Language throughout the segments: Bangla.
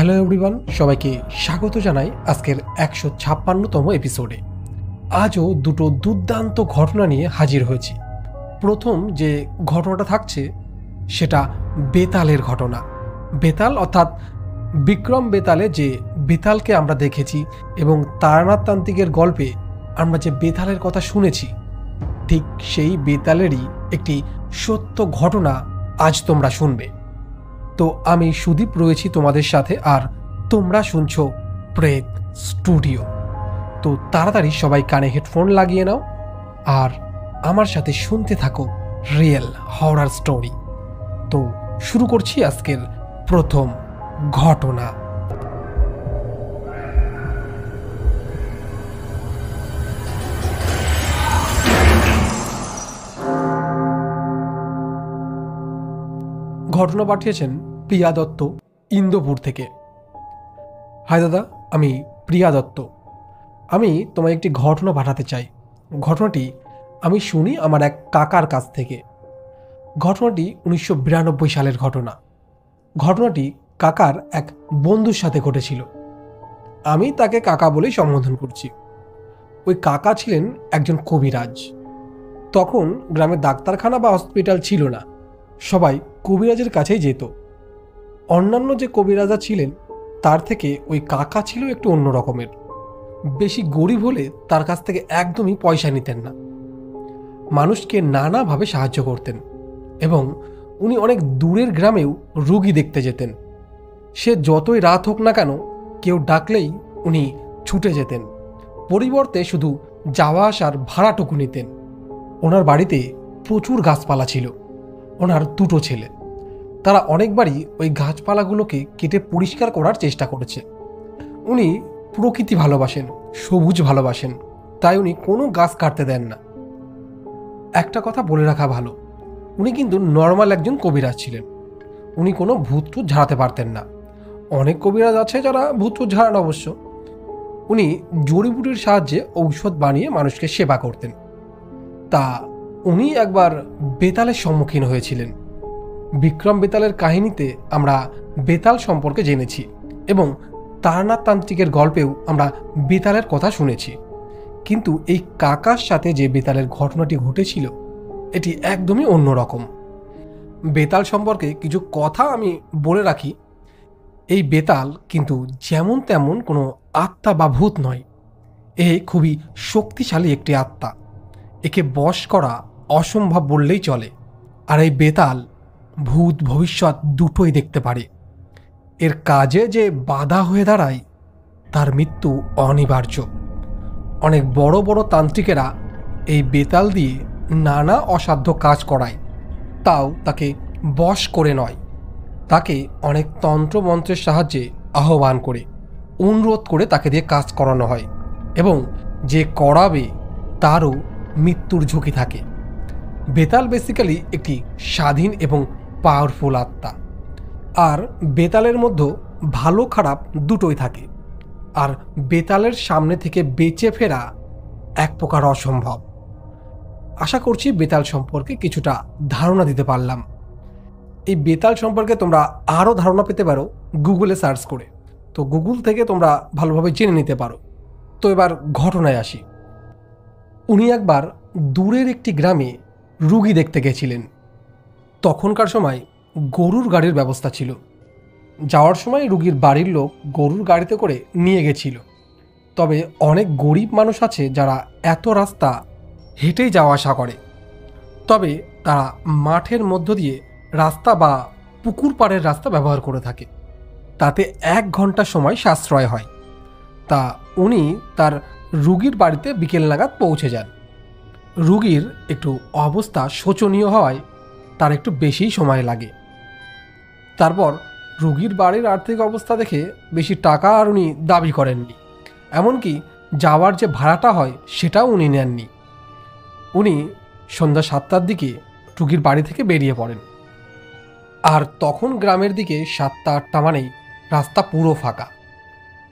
হ্যালো এভরিওয়ান, সবাইকে স্বাগত জানাই আজকের 156তম এপিসোডে। আজও দুটো দুর্দান্ত ঘটনা নিয়ে হাজির হয়েছি। প্রথম যে ঘটনাটা থাকছে সেটা বেতালের ঘটনা। বেতাল অর্থাৎ বিক্রম বেতালে যে বেতালকে আমরা দেখেছি এবং তারানাথ তান্ত্রিকের গল্পে আমরা যে বেতালের কথা শুনেছি, ঠিক সেই বেতালেরই একটি সত্য ঘটনা আজ তোমরা শুনবে। তো আমি সুদীপ রয়েছি তোমাদের সাথে, আর তোমরা শুনছো প্রেত স্টুডিও। তো তাড়াতাড়ি সবাই কানে হেডফোন লাগিয়ে নাও আর আমার সাথে শুনতে থাকো রিয়েল হরর স্টোরি। তো শুরু করছি আজকের প্রথম ঘটনা। ঘটনা পাঠিয়েছেন প্রিয়া দত্ত ইন্দোপুর থেকে। হাই দাদা, আমি প্রিয়া দত্ত। আমি তোমায় একটি ঘটনা পাঠাতে চাই। ঘটনাটি আমি শুনি আমার এক কাকার কাছ থেকে। ঘটনাটি 1992 সালের ঘটনা। ঘটনাটি কাকার এক বন্ধুর সাথে ঘটেছিল। আমি তাকে কাকা বলেই সম্বোধন করছি। ওই কাকা ছিলেন একজন কবিরাজ। তখন গ্রামে ডাক্তারখানা বা হসপিটাল ছিল না, সবাই কবিরাজের কাছেই যেত। অন্যান্য যে কবিরাজা ছিলেন তার থেকে ওই কাকা ছিল একটু অন্য রকমের। বেশি গরিব হলে তার কাছ থেকে একদমই পয়সা নিতেন না। মানুষকে নানাভাবে সাহায্য করতেন এবং উনি অনেক দূরের গ্রামেও রুগী দেখতে যেতেন। সে যতই রাত হোক না কেন, কেউ ডাকলেই উনি ছুটে যেতেন। পরিবর্তে শুধু যাওয়া আসার ভাড়াটুকু নিতেন। ওনার বাড়িতে প্রচুর গাছপালা ছিল। ওনার দুটো ছেলে, তারা অনেকবারই ওই গাছপালাগুলোকে কেটে পরিষ্কার করার চেষ্টা করেছে। উনি প্রকৃতি ভালোবাসেন, সবুজ ভালোবাসেন, তাই উনি কোনো গাছ কাটতে দেন না। একটা কথা বলে রাখা ভালো, উনি কিন্তু নর্মাল একজন কবিরাজ ছিলেন। উনি কোনো ভূতটুত ঝাড়াতে পারতেন না। অনেক কবিরাজ আছে যারা ভূতটুত ঝাড়ান অবশ্য। উনি জড়িবুটির সাহায্যে ঔষধ বানিয়ে মানুষকে সেবা করতেন। তা উনি একবার বেতালের সম্মুখীন হয়েছিলেন। বিক্রম বেতালের কাহিনীতে আমরা বেতাল সম্পর্কে জেনেছি এবং তারানাথ তান্ত্রিকের গল্পেও আমরা বেতালের কথা শুনেছি। কিন্তু এই কাকার সাথে যে বেতালের ঘটনাটি ঘটেছিল এটি একদমই অন্যরকম। বেতাল সম্পর্কে কিছু কথা আমি বলে রাখি। এই বেতাল কিন্তু যেমন তেমন কোনো আত্মা বা ভূত নয়। এ খুবই শক্তিশালী একটি আত্মা। একে বশ করা অসম্ভব বললেই চলে। আর এই বেতাল ভূত ভবিষ্যৎ দুটোই দেখতে পারে। এর কাজে যে বাধা হয়ে দাঁড়ায় তার মৃত্যু অনিবার্য। অনেক বড় বড় তান্ত্রিকেরা এই বেতাল দিয়ে নানা অসাধ্য কাজ করায়, তাও তাকে বশ করে নয়। তাকে অনেক তন্ত্রমন্ত্রের সাহায্যে আহ্বান করে অনুরোধ করে তাকে দিয়ে কাজ করানো হয় এবং যে করাবে তারও মৃত্যুর ঝুঁকি থাকে। বেতাল বেসিক্যালি একটি স্বাধীন এবং পাওয়ারফুল আত্মা। আর বেতালের মধ্যে ভালো খারাপ দুটোই থাকে। আর বেতালের সামনে থেকে বেঁচে ফেরা এক প্রকার অসম্ভব। আশা করছি বেতাল সম্পর্কে কিছুটা ধারণা দিতে পারলাম। এই বেতাল সম্পর্কে তোমরা আরও ধারণা পেতে পারো গুগলে সার্চ করে। তো গুগল থেকে তোমরা ভালোভাবে জেনে নিতে পারো। তো এবার ঘটনায় আসি। উনি একবার দূরের একটি গ্রামে রুগী দেখতে গেছিলেন। তখনকার সময় গরুর গাড়ির ব্যবস্থা ছিল। যাওয়ার সময় রুগীর বাড়ির লোক গরুর গাড়িতে করে নিয়ে গেছিল। তবে অনেক গরিব মানুষ আছে যারা এত রাস্তা হেঁটেই যাওয়া আসা করে। তবে তারা মাঠের মধ্য দিয়ে রাস্তা বা পুকুর পাড়ের রাস্তা ব্যবহার করে থাকে। তাতে 1 ঘন্টা সময় সাশ্রয় হয়। তা উনি তার রুগীর বাড়িতে বিকেল নাগাদ পৌঁছে যান। রুগীর একটু অবস্থা শোচনীয় হওয়ায় তার একটু বেশি সময় লাগে। তারপর রুগীর বাড়ির আর্থিক অবস্থা দেখে বেশি টাকা আর উনি দাবি করেননি। এমনকি যাওয়ার যে ভাড়াটা হয় সেটাও উনি নেননি। উনি সন্ধ্যা 7টার দিকে রুগীর বাড়ি থেকে বেরিয়ে পড়েন। আর তখন গ্রামের দিকে 7টা 8টা মানেই রাস্তা পুরো ফাঁকা।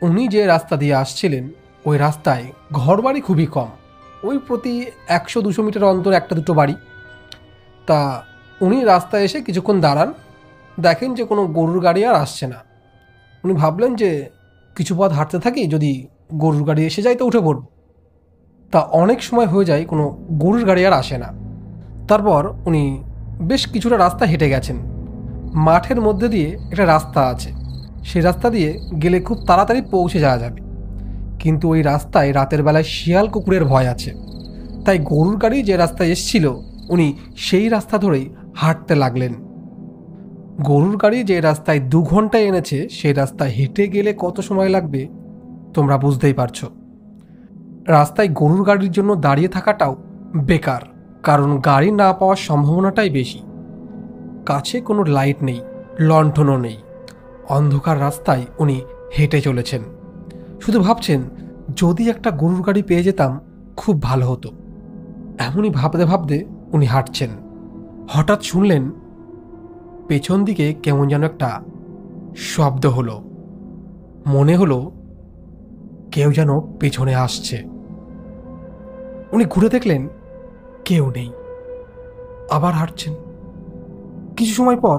উনি যে রাস্তা দিয়ে আসছিলেন ওই রাস্তায় ঘরবাড়ি খুবই কম। ওই প্রতি 100-200 মিটার অন্তর একটা দুটো বাড়ি। তা উনি রাস্তায় এসে কিছুক্ষণ দাঁড়ান, দেখেন যে কোনো গরুর গাড়ি আর আসছে না। উনি ভাবলেন যে কিছু পথ হাঁটতে থাকি, যদি গরুর গাড়ি এসে যায় তো উঠে পড়ব। তা অনেক সময় হয়ে যায় কোনো গরুর গাড়ি আর আসে না। তারপর উনি বেশ কিছুটা রাস্তা হেঁটে গেছেন। মাঠের মধ্যে দিয়ে একটা রাস্তা আছে, সেই রাস্তা দিয়ে গেলে খুব তাড়াতাড়ি পৌঁছে যাওয়া যাবে, কিন্তু ওই রাস্তায় রাতের বেলায় শিয়াল কুকুরের ভয় আছে। তাই গরুর গাড়ি যে রাস্তায় এসছিল উনি সেই রাস্তা ধরেই হাঁটতে লাগলেন। গরুর গাড়ি যে রাস্তায় 2 ঘন্টায় এনেছে সেই রাস্তায় হেঁটে গেলে কত সময় লাগবে তোমরা বুঝতেই পারছো। রাস্তায় গরুর গাড়ির জন্য দাঁড়িয়ে থাকাটাও বেকার, কারণ গাড়ি না পাওয়ার সম্ভাবনাটাই বেশি। কাছে কোনো লাইট নেই, লণ্ঠনও নেই। অন্ধকার রাস্তায় উনি হেঁটে চলেছেন, শুধু ভাবছেন যদি একটা গরুর গাড়ি পেয়ে যেতাম খুব ভালো হতো। এমনই ভাবতে ভাবতে উনি হাঁটছেন। হঠাৎ শুনলেন পেছন দিকে কেমন যেন একটা শব্দ হলো। মনে হলো কেউ যেন পেছনে আসছে। উনি ঘুরে দেখলেন কেউ নেই। আবার হাঁটছেন। কিছু সময় পর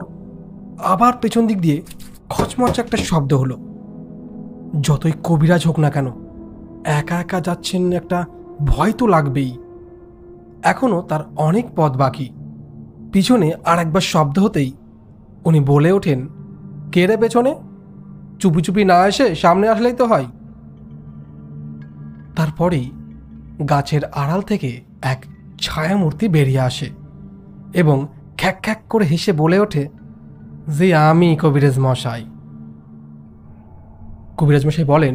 আবার পেছন দিক দিয়ে খচমচ একটা শব্দ হলো। যতই কবিরাজ হোক না কেন, একা একা যাচ্ছেন, একটা ভয় তো লাগবেই। এখনো তার অনেক পথ বাকি। পিছনে আর একবার শব্দ হতেই উনি বলে ওঠেন, কে রে পেছনে? চুপি চুপি না এসে সামনে আসলেই তো হয়। তারপরেই গাছের আড়াল থেকে এক ছায়ামূর্তি বেরিয়ে আসে এবং খ্যাক খ্যাক করে হেসে বলে ওঠে যে আমি কবিরাজ মশাই। কবিরাজ মশাই বলেন,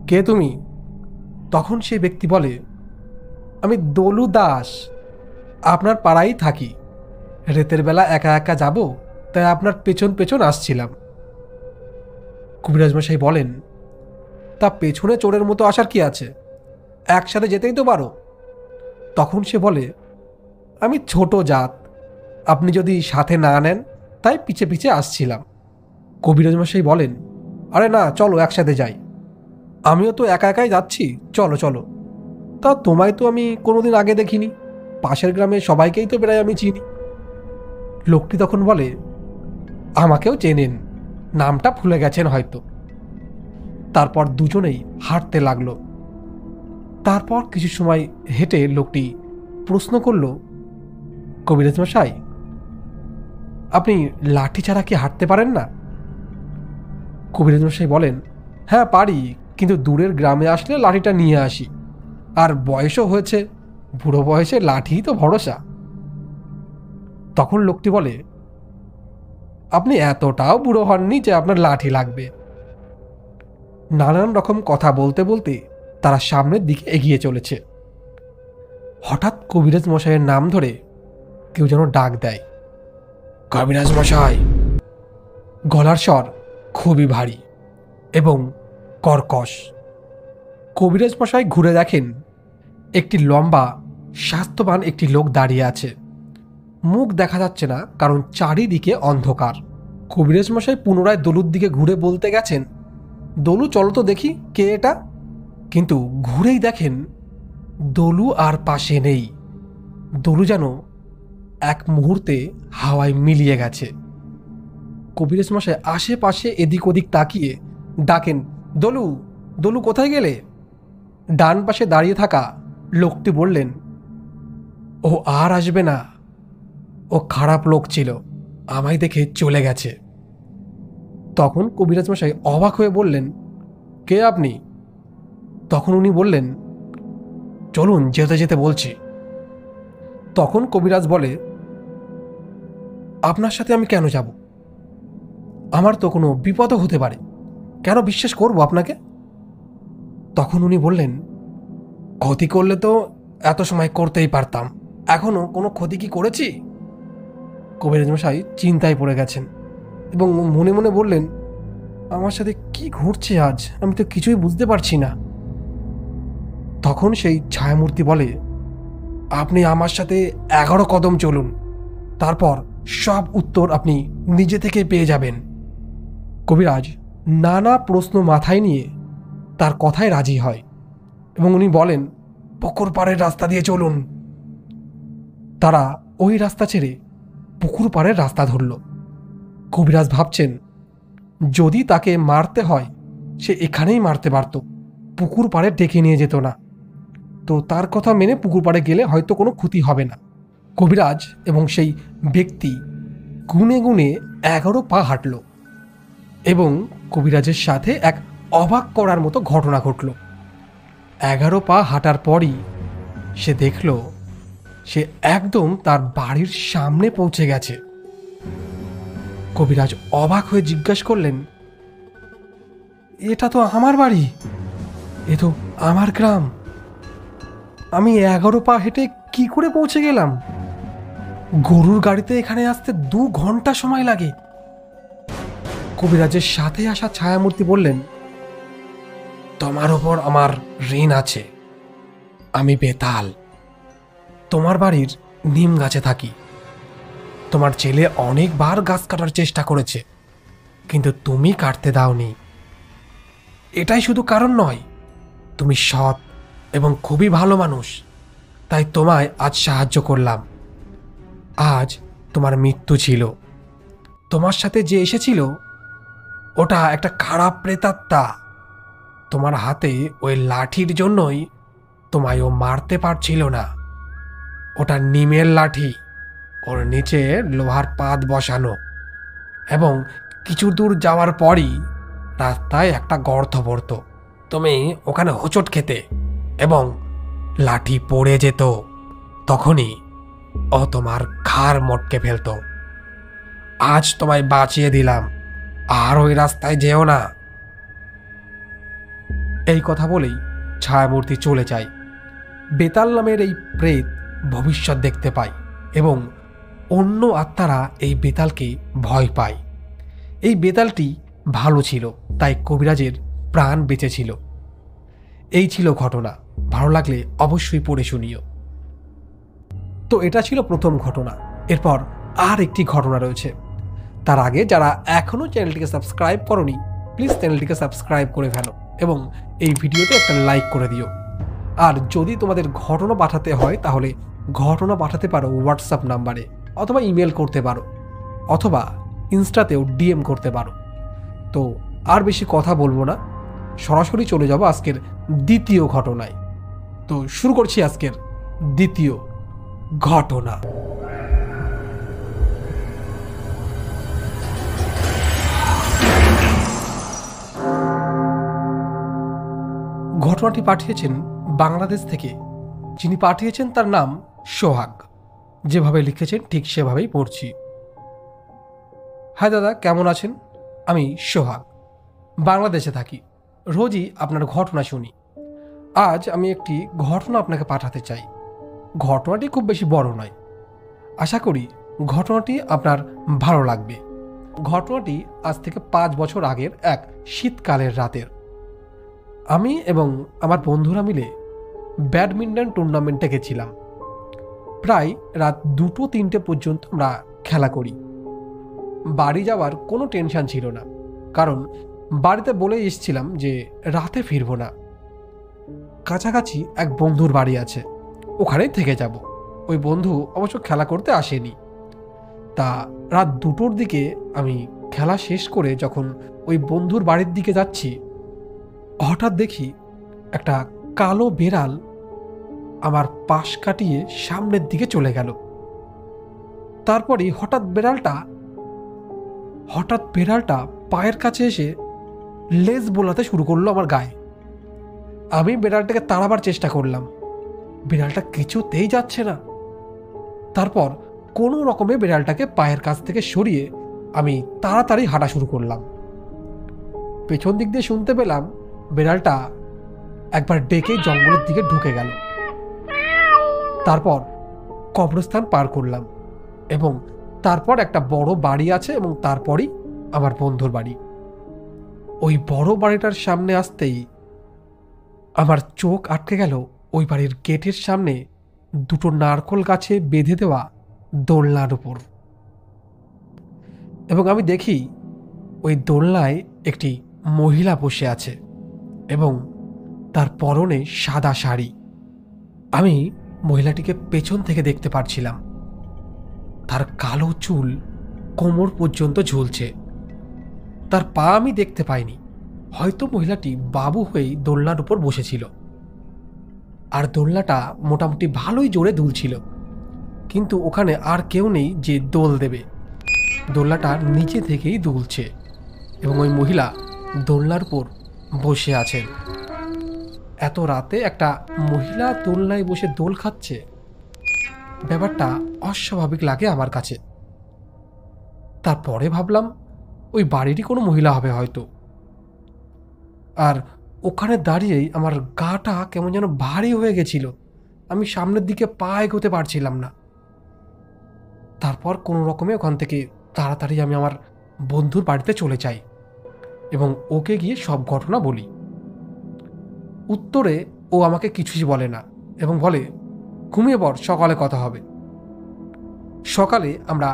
কে তুমি? তখন সেই ব্যক্তি বলে, আমি দলু দাস, আপনার পাড়ায় থাকি। রাতের বেলা একা একা যাব, তাই আপনার পেছন পেছন আসছিলাম। কবিরাজ মশাই বলেন, তা পেছনে চোরের মতো আসার কি আছে, একসাথে যেতেই তো পারো। তখন সে বলে, আমি ছোট জাত, আপনি যদি সাথে না নেন তাই পিছে পিছে আসছিলাম। কবিরাজ মশাই বলেন, আরে না, চলো একসাথে যাই, আমিও তো একা একাই যাচ্ছি, চলো চলো। তা তোমায় তো আমি কোনোদিন আগে দেখিনি, পাশের গ্রামে সবাইকেই তো প্রায় আমি চিনি। লোকটি তখন বলে, আমাকেও চেনেন, নামটা ভুলে গেছেন হয়তো। তারপর দুজনেই হাঁটতে লাগলো। তারপর কিছু সময় হেঁটে লোকটি প্রশ্ন করল, কবিরাজ মশাই, আপনি লাঠি ছাড়া কি হাঁটতে পারেন না? কবিরাজ মশাই বলেন, হ্যাঁ পারি, কিন্তু দূরের গ্রামে আসলে লাঠিটা নিয়ে আসি, আর বয়সও হয়েছে, বুড়ো বয়সে লাঠিই তো ভরসা। তখন লোকটি বলে, আপনি এতটাও বুড়ো হননি যে আপনার লাঠি লাগবে। নানান রকম কথা বলতে বলতে তারা সামনের দিকে এগিয়ে চলেছে। হঠাৎ কবিরাজ মশাইয়ের নাম ধরে কেউ যেন ডাক দেয়, কবিরাজ মশাই। গলার স্বর খুবই ভারী এবং কর্কশ। কবিরাজ মশাই ঘুরে দেখেন একটি লম্বা স্বাস্থ্যবান একটি লোক দাঁড়িয়ে আছে। মুখ দেখা যাচ্ছে না, কারণ চারিদিকে অন্ধকার। কবিরাজ মশাই পুনরায় দলুর দিকে ঘুরে বলতে গেছেন, দলু চলো তো দেখি কে এটা। কিন্তু ঘুরেই দেখেন দলু আর পাশে নেই। দলু যেন এক মুহূর্তে হাওয়ায় মিলিয়ে গেছে। কবিরাজ মশাই আশেপাশে এদিক ওদিক তাকিয়ে ডাকেন, দলু, দলু কোথায় গেলে? ডান পাশে দাঁড়িয়ে থাকা লোকটি বললেন, ও আর আসবে না, ও খারাপ লোক ছিল, আমায় দেখে চলে গেছে। তখন কবিরাজ মশাই অবাক হয়ে বললেন, কে আপনি? তখন উনি বললেন, চলুন যেতে যেতে বলছি। তখন কবিরাজ বলে, আপনার সাথে আমি কেন যাব? আমার তো কোনো বিপদও হতে পারে, কেন বিশ্বাস করব আপনাকে? তখন উনি বললেন, ক্ষতি করলে তো এত সময় করতেই পারতাম, এখনো কোনো ক্ষতি কি করেছি? কবিরাজ মশাই চিন্তায় পড়ে গেছেন এবং মনে মনে বললেন, আমার সাথে কি ঘটছে আজ, আমি তো কিছুই বুঝতে পারছি না। তখন সেই ছায়ামূর্তি বলে, আপনি আমার সাথে 11 কদম চলুন, তারপর সব উত্তর আপনি নিজে থেকে পেয়ে যাবেন। কবিরাজ নানা প্রশ্ন মাথায় নিয়ে তার কথায় রাজি হয় এবং উনি বলেন, পুকুর পাড়ের রাস্তা দিয়ে চলুন। তারা ওই রাস্তা ছেড়ে পুকুর পাড়ের রাস্তা ধরল। কবিরাজ ভাবছেন, যদি তাকে মারতে হয় সে এখানেই মারতে পারত, পুকুর পাড়ে ডেকে নিয়ে যেত না। তো তার কথা মেনে পুকুর পাড়ে গেলে হয়তো কোনো ক্ষতি হবে না। কবিরাজ এবং সেই ব্যক্তি গুনে গুনে 11 পা হাঁটল এবং কবিরাজের সাথে এক অবাক করার মতো ঘটনা ঘটল। 11 পা হাঁটার পরই সে দেখল সে একদম তার বাড়ির সামনে পৌঁছে গেছে। কবিরাজ অবাক হয়ে জিজ্ঞাসা করলেন, এটা তো আমার বাড়ি, এ তো আমার গ্রাম, আমি 11 পা হেঁটে কি করে পৌঁছে গেলাম? গরুর গাড়িতে এখানে আসতে 2 ঘন্টা সময় লাগে। কবিরাজের সাথে আসা ছায়ামূর্তি বললেন, তোমার ওপর আমার ঋণ আছে। আমি বেতাল, তোমার বাড়ির নিম গাছে থাকি। তোমার ছেলে অনেকবার গাছ কাটার চেষ্টা করেছে, কিন্তু তুমি কাটতে দাওনি। এটাই শুধু কারণ নয়, তুমি সৎ এবং খুবই ভালো মানুষ, তাই তোমায় আজ সাহায্য করলাম। আজ তোমার মৃত্যু ছিল। তোমার সাথে যে এসেছিল ওটা একটা খারাপ প্রেতাত্মা। তোমার হাতে ওই লাঠির জন্যই তোমায় ও মারতে পারছিল না। ওটা নিমের লাঠি, ওর নিচে লোহার পাত বসানো, এবং কিছু দূর যাওয়ার পরই রাস্তায় একটা গর্ত পড়ত। তুমি ওখানে হোঁচট খেতে এবং লাঠি পড়ে যেত। তখনই ও তোমার ঘাড় মটকে ফেলত। আজ তোমায় বাঁচিয়ে দিলাম, আর ওই রাস্তায় যেও না। এই কথা বলেই ছায়ামূর্তি চলে যায়। বেতাল নামের এই প্রেত ভবিষ্যৎ দেখতে পায় এবং অন্য আত্মারা এই বেতালকে ভয় পায়। এই বেতালটি ভালো ছিল, তাই কবিরাজের প্রাণ বেঁচেছিল। এই ছিল ঘটনা। ভালো লাগলে অবশ্যই পড়ে শুনিও। তো এটা ছিল প্রথম ঘটনা। এরপর আর একটি ঘটনা রয়েছে। তার আগে যারা এখনও চ্যানেলটিকে সাবস্ক্রাইব করনি, প্লিজ চ্যানেলটিকে সাবস্ক্রাইব করে ফেলো এবং এই ভিডিওতে একটা লাইক করে দিও। আর যদি তোমাদের ঘটনা পাঠাতে হয় তাহলে ঘটনা পাঠাতে পারো হোয়াটসঅ্যাপ নাম্বারে, অথবা ইমেল করতে পারো, অথবা ইনস্টাতেও ডিএম করতে পারো। তো আর বেশি কথা বলবো না, সরাসরি চলে যাব আজকের দ্বিতীয় ঘটনায়। তো শুরু করছি আজকের দ্বিতীয় ঘটনা। ঘটনাটি পাঠিয়েছেন বাংলাদেশ থেকে। যিনি পাঠিয়েছেন তার নাম সোহাগ। যেভাবে লিখেছেন ঠিক সেভাবেই পড়ছি। হাই দাদা, কেমন আছেন? আমি সোহাগ, বাংলাদেশে থাকি। রোজই আপনার ঘটনা শুনি। আজ আমি একটি ঘটনা আপনাকে পাঠাতে চাই। ঘটনাটি খুব বেশি বড় নয়। আশা করি ঘটনাটি আপনার ভালো লাগবে। ঘটনাটি আজ থেকে 5 বছর আগের এক শীতকালের রাতের। আমি এবং আমার বন্ধুরা মিলে ব্যাডমিন্টন টুর্নামেন্টে গেছিলাম। প্রায় রাত 2-3টে পর্যন্ত আমরা খেলা করি। বাড়ি যাওয়ার কোনো টেনশন ছিল না, কারণ বাড়িতে বলে এসেছিলাম যে রাতে ফিরব না। কাছাকাছি এক বন্ধুর বাড়ি আছে, ওখানেই থেকে যাব। ওই বন্ধু অবশ্য খেলা করতে আসেনি। তা রাত 2টোর দিকে আমি খেলা শেষ করে যখন ওই বন্ধুর বাড়ির দিকে যাচ্ছি, হঠাৎ দেখি একটা কালো বেড়াল আমার পাশ কাটিয়ে সামনের দিকে চলে গেল। তারপরে হঠাৎ বেড়ালটা পায়ের কাছে এসে লেজ বোলাতে শুরু করলো আমার গায়ে। আমি বেড়ালটাকে তাড়াবার চেষ্টা করলাম, বিড়ালটা কিছুতেই যাচ্ছে না। তারপর কোনো রকমে বিড়ালটাকে পায়ের কাছ থেকে সরিয়ে আমি তাড়াতাড়ি হাঁটা শুরু করলাম। পেছন দিক দিয়ে শুনতে পেলাম বিড়ালটা একবার ডেকে জঙ্গলের দিকে ঢুকে গেল। তারপর কবরস্থান পার করলাম এবং তারপর একটা বড় বাড়ি আছে এবং তারপরই আমার বন্ধুর বাড়ি। ওই বড় বাড়িটার সামনে আসতেই আমার চোখ আটকে গেল ওই বাড়ির গেটের সামনে 2টো নারকোল গাছে বেঁধে দেওয়া দোলনার উপর। এবং আমি দেখি ওই দোলনায় একটি মহিলা বসে আছে এবং তার পরনে সাদা শাড়ি। আমি মহিলাটিকে পেছন থেকে দেখতে পারছিলাম। তার কালো চুল কোমর পর্যন্ত ঝুলছে। তার পা আমি দেখতে পাইনি, হয়তো মহিলাটি বাবু হয়েই দোলনার উপর বসেছিল। আর দোলনাটা মোটামুটি ভালোই জোরে দুলছিল, কিন্তু ওখানে আর কেউ নেই যে দোল দেবে। দোলনাটা নিচে থেকেই দুলছে এবং ওই মহিলা দোলনার উপর বসে আছেন। এত রাতে একটা মহিলা দোলনায় বসে দোল খাচ্ছে, ব্যাপারটা অস্বাভাবিক লাগে আমার কাছে। তারপরে ভাবলাম ওই বাড়িরই কোনো মহিলা হবে হয়তো। আর ওখানে দাঁড়িয়েই আমার গাটা কেমন যেন ভারী হয়ে গেছিল, আমি সামনের দিকে পা এগোতে পারছিলাম না। তারপর কোনো রকমে ওখান থেকে তাড়াতাড়ি আমি আমার বন্ধুর বাড়িতে চলে যাই এবং ওকে গিয়ে সব ঘটনা বলি। উত্তরে ও আমাকে কিছুই বলে না এবং বলে, ঘুমিয়ে পড়, সকালে কথা হবে। সকালে আমরা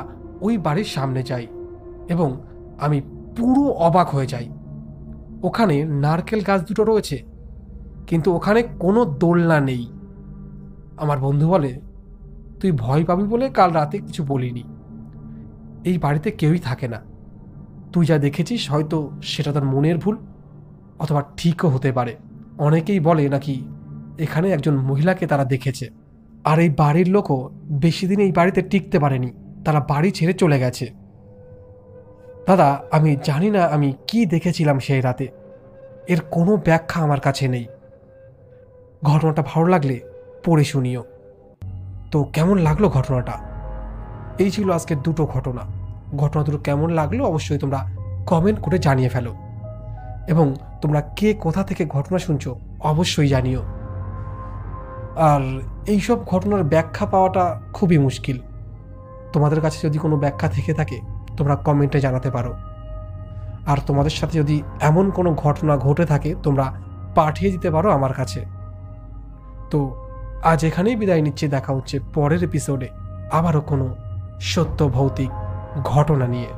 ওই বাড়ির সামনে যাই এবং আমি পুরো অবাক হয়ে যাই। ওখানে নারকেল গাছ দুটো রয়েছে, কিন্তু ওখানে কোনো দোলনা নেই। আমার বন্ধু বলে, তুই ভয় পাবি বলে কাল রাতে কিছু বলিনি। এই বাড়িতে কেউই থাকে না, তুই যা দেখেছিস হয়তো সেটা তোর মনের ভুল, অথবা ঠিকও হতে পারে। অনেকেই বলে নাকি এখানে একজন মহিলাকে তারা দেখেছে, আর এই বাড়ির লোকও বেশি দিন এই বাড়িতে টিকতে পারেনি, তারা বাড়ি ছেড়ে চলে গেছে। দাদা, আমি জানি না আমি কি দেখেছিলাম সেই রাতে, এর কোনো ব্যাখ্যা আমার কাছে নেই। ঘটনাটা ভালো লাগলে পড়ে শুনিও। তো কেমন লাগলো ঘটনাটা? এই ছিল আজকের দুটো ঘটনা। ঘটনা দুটো কেমন লাগলো অবশ্যই তোমরা কমেন্ট করে জানিয়ে ফেলো, এবং তোমরা কে কোথা থেকে ঘটনা শুনছো অবশ্যই জানিও। আর এইসব ঘটনার ব্যাখ্যা পাওয়াটা খুবই মুশকিল। তোমাদের কাছে যদি কোনো ব্যাখ্যা থেকে থাকে তোমরা কমেন্টে জানাতে পারো। আর তোমাদের সাথে যদি এমন কোনো ঘটনা ঘটে থাকে তোমরা পাঠিয়ে দিতে পারো আমার কাছে। তো আজ এখানেই বিদায় নিচ্ছি, দেখা হচ্ছে পরের এপিসোডে আবারও কোনো সত্য ভৌতিক ঘটনা নিয়ে।